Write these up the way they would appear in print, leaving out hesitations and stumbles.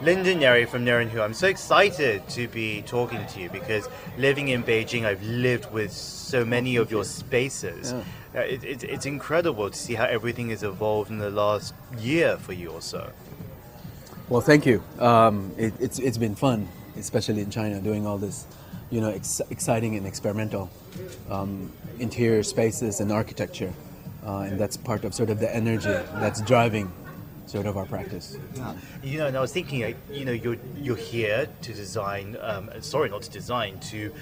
Lydon Neri from Neri and Who. I'm so excited to be talking to you because living in Beijing, I've lived with so many of your spaces. Yeah. It's incredible to see how everything has evolved in the last year for you or so. Well, thank you. It's been fun, especially in China, doing all this, exciting and experimental interior spaces and architecture, and that's part of sort of the energy that's driving sort of our practice. Yeah. And I was thinking, you're here to design. Not to design, to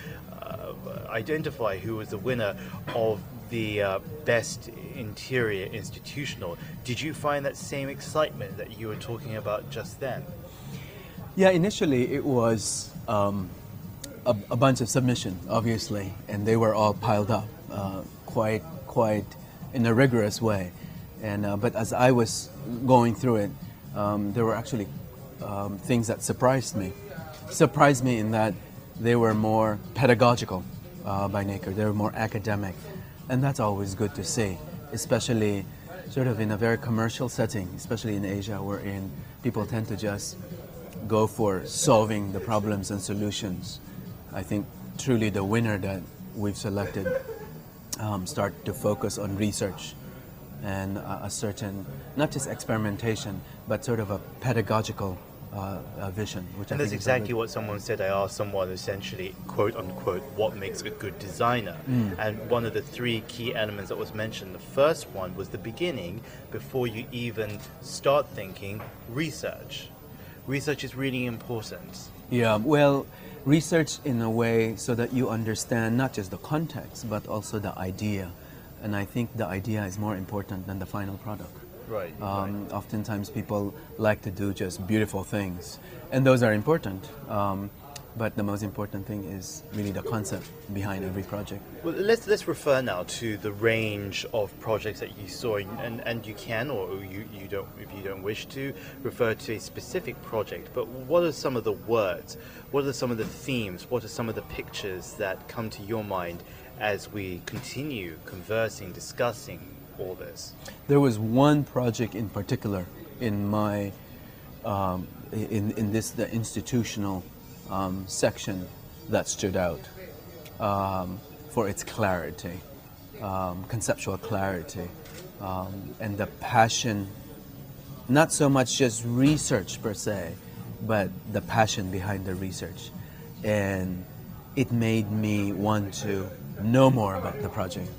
identify who was the winner of the best interior institutional. Did you find that same excitement that you were talking about just then? Yeah, initially it was a bunch of submissions, obviously, and they were all piled up quite in a rigorous way. And but as I was going through it, there were actually things that surprised me. Surprised me in that they were more pedagogical by nature. They were more academic, and that's always good to see, especially sort of in a very commercial setting, especially in Asia, wherein people tend to just go for solving the problems and solutions. I think truly the winner that we've selected start to focus on research and a certain, not just experimentation, but sort of a pedagogical vision. Which and that's exactly what someone said. I asked someone essentially, quote unquote, what makes a good designer? And one of the three key elements that was mentioned, the first one was the beginning, before you even start thinking, research. Research is really important. Yeah, well, research in a way so that you understand not just the context, but also the idea. And I think the idea is more important than the final product. Right. Oftentimes people like to do just beautiful things, and those are important. But the most important thing is really the concept behind every project. Well, let's refer now to the range of projects that you saw, and you can, or you don't, if you don't wish to, refer to a specific project. But what are some of the words? What are some of the themes? What are some of the pictures that come to your mind as we continue conversing, discussing all this? There was one project in particular in my the institutional section that stood out for its clarity, conceptual clarity, and the passion, not so much just research per se, but the passion behind the research. And it made me want to know more about the project.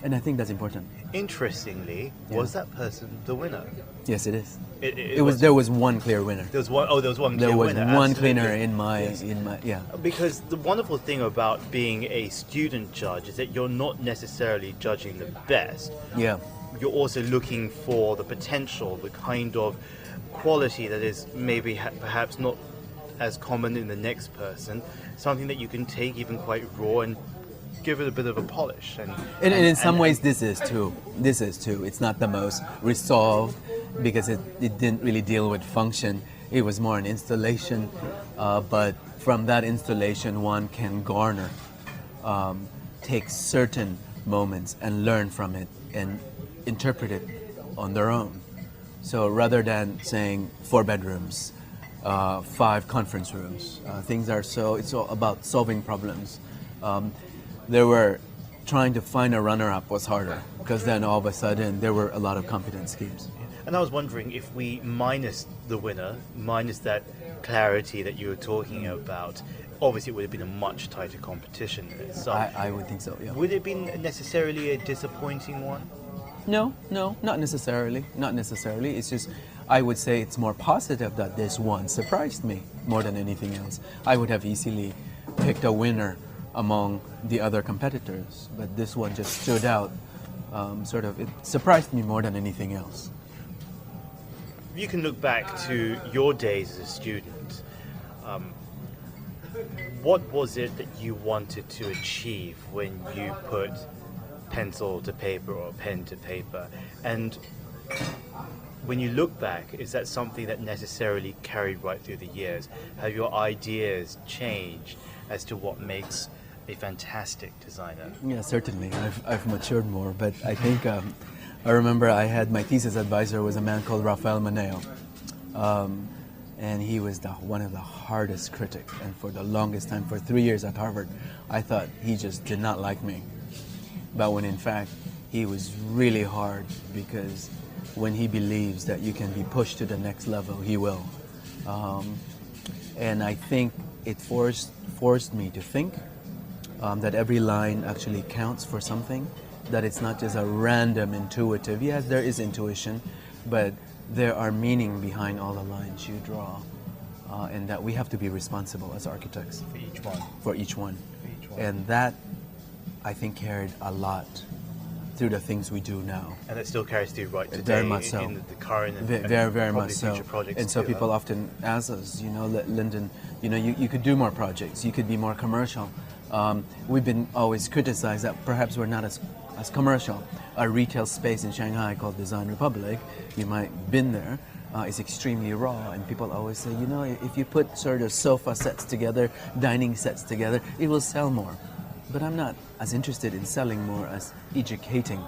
And I think that's important. Interestingly, was that person the winner? Yes, it is. It was. There was one clear winner. There was one. Oh, there was one. There was winner, one absolutely. cleaner in my yeah. Because the wonderful thing about being a student judge is that you're not necessarily judging the best. Yeah. You're also looking for the potential, the kind of quality that is maybe perhaps not as common in the next person. Something that you can take even quite raw and give it a bit of a polish. And in some ways this is too. It's not the most resolved because it didn't really deal with function. It was more an installation, but from that installation one can garner, take certain moments and learn from it and interpret it on their own. So rather than saying 4 bedrooms, 5 conference rooms, things are it's all about solving problems. There were trying to find a runner-up was harder because then all of a sudden there were a lot of competent schemes. And I was wondering if we minus the winner, minus that clarity that you were talking about, obviously it would have been a much tighter competition in itself. I would think so, yeah. Would it have been necessarily a disappointing one? No, not necessarily. Not necessarily. It's just, I would say it's more positive that this one surprised me more than anything else. I would have easily picked a winner among the other competitors, but this one just stood out. It surprised me more than anything else. You can look back to your days as a student. What was it that you wanted to achieve when you put pencil to paper or pen to paper? And when you look back, is that something that necessarily carried right through the years? Have your ideas changed as to what makes a fantastic designer? Yeah, certainly. I've matured more, but I think I remember I had my thesis advisor was a man called Rafael Maneo. and he was one of the hardest critics. And for the longest time, for 3 years at Harvard, I thought he just did not like me. But when in fact, he was really hard, because when he believes that you can be pushed to the next level, he will. And I think it forced me to think that every line actually counts for something, that it's not just a random intuitive. Yes, there is intuition, but there are meaning behind all the lines you draw, and that we have to be responsible as architects. For each one. For each one. For each one. And that, I think, carried a lot through the things we do now. And it still carries through right today. Very much so. In the current and Very probably much so. future projects And so too, people huh? often ask us, Lyndon, you could do more projects, you could be more commercial. We've been always criticized that perhaps we're not as commercial. Our retail space in Shanghai called Design Republic, you might have been there, is extremely raw, and people always say, if you put sort of sofa sets together, dining sets together, it will sell more. But I'm not as interested in selling more as educating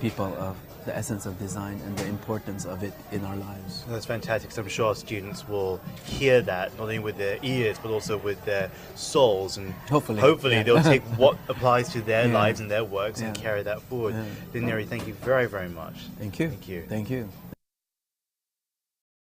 people of the essence of design and the importance of it in our lives. That's fantastic, because I'm sure our students will hear that not only with their ears but also with their souls, and hopefully yeah. they'll take what applies to their Yeah. lives and their works and Yeah. carry that forward. Yeah. Lydon Neri, thank you very, very much. Thank you. Thank you. Thank you.